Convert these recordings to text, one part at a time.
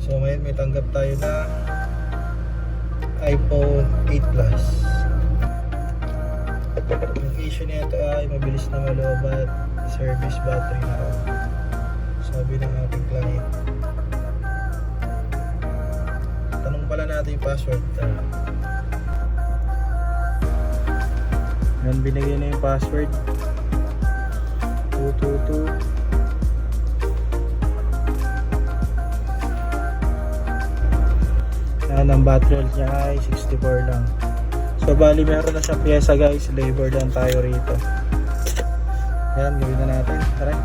So ngayon may tanggap tayo na iPhone 8 Plus. Yung issue nito ay mabilis na malobat, service battery na raw, sabi ng ating client. Tanong pala natin yung password. Yan, binigay na yung password. 222. Yan, ang battery niya ay 64 lang. So bali meron na siyang pyesa guys, labor lang tayo rito. Yan, gawin na natin. Tara.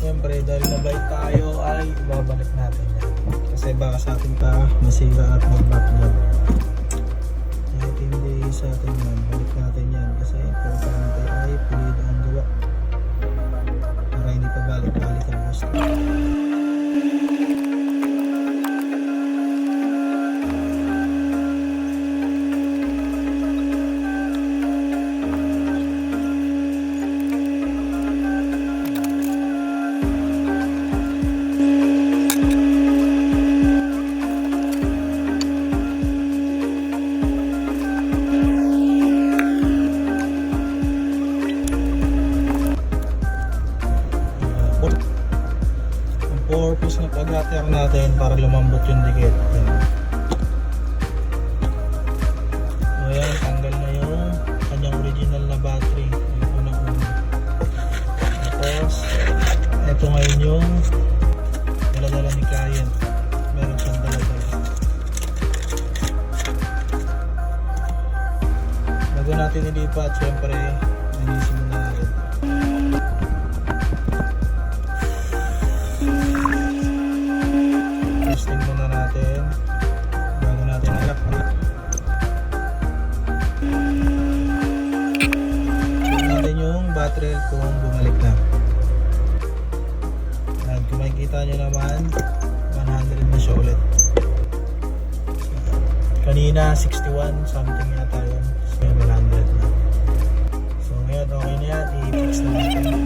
Siyempre dahil mabait tayo ay ibabalik natin yan, kasi baka sa atin pa masira at mag-backlog. Kahit hindi sa atin yan, balik natin yan kasi importante ay pulido ang gawa para hindi pa balik-balik ang gusto. Purpose ng pag-atter natin para lumambot yung dikit. So yan, tanggal na yung kanyang original na battery, yung unang-una. Tapos ito ngayon yung dala-dala ni client, meron siyang dala-dala. Bago natin ilipat, syempre linisin muna natin. Testing muna natin bago natin alak. Check natin yung battery kung bumalik na. At kung makikita nyo naman, 100 na siya ulit. Kanina 61 something yata yun, so 100 na. So ngayon okay na yan, i-fix na natin.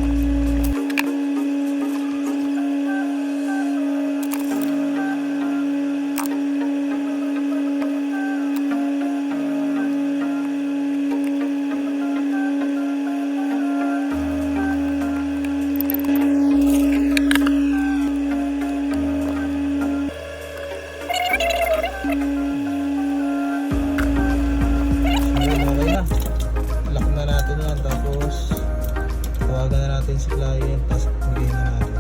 Lock na natin yan, tapos tawagan na natin si client, tapos bigay na natin.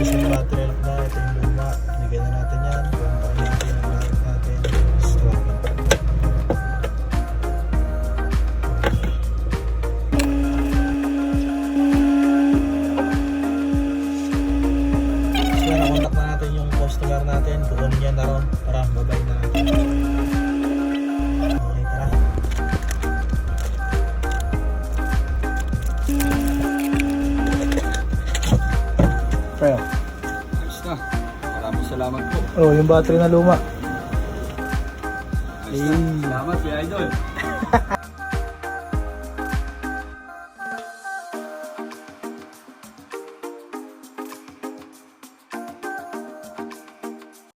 Yung battery health na, ito yung luma, bigay na natin yan, kumpara natin ang client natin. Nakontak na natin yung customer natin, kukunin niya na ron. Tara, babay na natin. Okay, tara. Pre, Ayos na. Maraming salamat po. oh, yung battery na luma. Ayos na. Salamat, Kuya Idol.